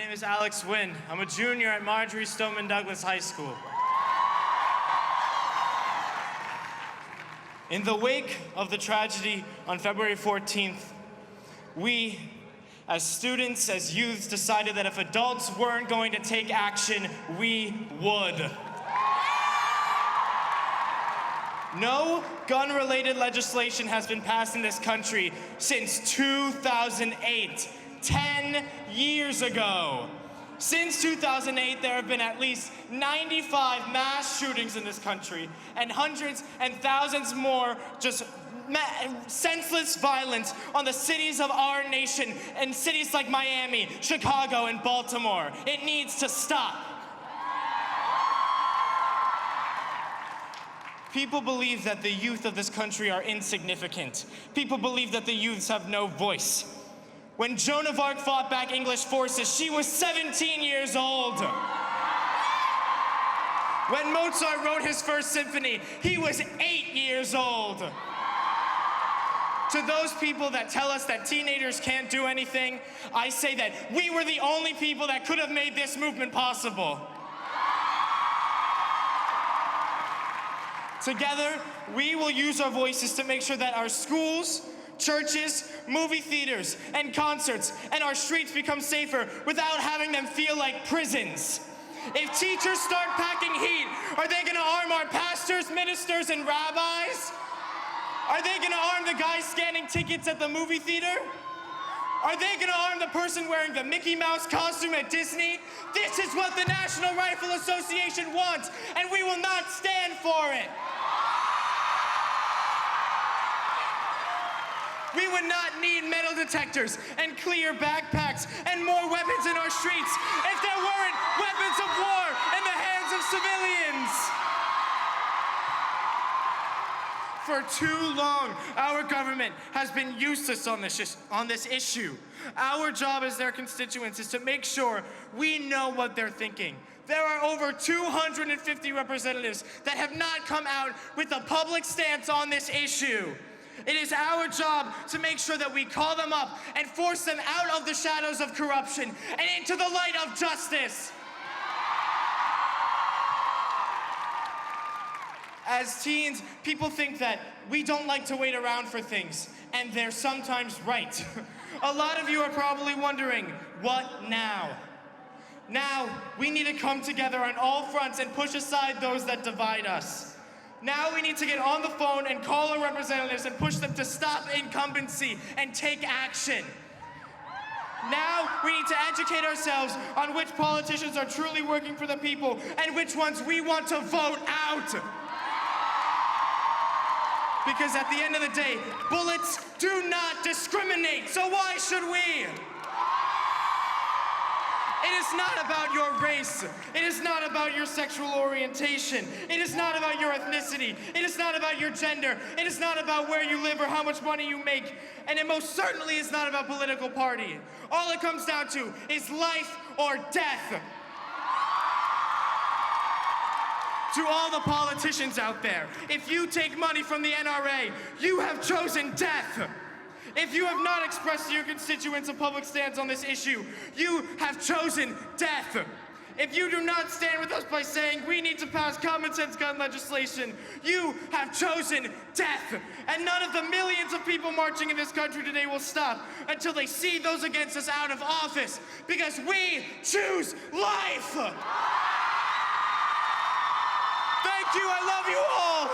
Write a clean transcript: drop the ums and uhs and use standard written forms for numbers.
name is Alex Wynn. I'm a junior at Marjorie Stoneman Douglas High School. In the wake of the tragedy on February 14th, we, as students, as youths, decided that if adults weren't going to take action, we would. No gun-related legislation has been passed in this country since 2008, 10 years ago. Since 2008, there have been at least 95 mass shootings in this country, and hundreds and thousands more just senseless violence on the cities of our nation, and cities like Miami, Chicago, and Baltimore. It needs to stop. People believe that the youth of this country are insignificant. People believe that the youths have no voice. When Joan of Arc fought back English forces, she was 17 years old. When Mozart wrote his first symphony, he was 8 years old. To those people that tell us that teenagers can't do anything, I say that we were the only people that could have made this movement possible. Together, we will use our voices to make sure that our schools, churches, movie theaters, and concerts, and our streets become safer without having them feel like prisons. If teachers start packing heat, are they gonna arm our pastors, ministers, and rabbis? Are they gonna arm the guy scanning tickets at the movie theater? Are they gonna arm the person wearing the Mickey Mouse costume at Disney? This is what the National Rifle Association wants, and we will not stand for it. We would not need metal detectors and clear backpacks and more weapons in our streets if there weren't weapons of war in the hands of civilians. For too long, our government has been useless on this issue. Our job as their constituents is to make sure we know what they're thinking. There are over 250 representatives that have not come out with a public stance on this issue. It is our job to make sure that we call them up and force them out of the shadows of corruption and into the light of justice. As teens, people think that we don't like to wait around for things, and they're sometimes right. A lot of you are probably wondering, what now? Now, we need to come together on all fronts and push aside those that divide us. Now we need to get on the phone and call our representatives and push them to stop incumbency and take action. Now we need to educate ourselves on which politicians are truly working for the people and which ones we want to vote out. Because at the end of the day, bullets do not discriminate, so why should we? It is not about your race. It is not about your sexual orientation. It is not about your ethnicity. It is not about your gender. It is not about where you live or how much money you make. And it most certainly is not about political party. All it comes down to is life or death. To all the politicians out there, if you take money from the NRA, you have chosen death. If you have not expressed to your constituents a public stance on this issue, you have chosen death. If you do not stand with us by saying we need to pass common sense gun legislation, you have chosen death. And none of the millions of people marching in this country today will stop until they see those against us out of office, because we choose life. Thank you, I love you all.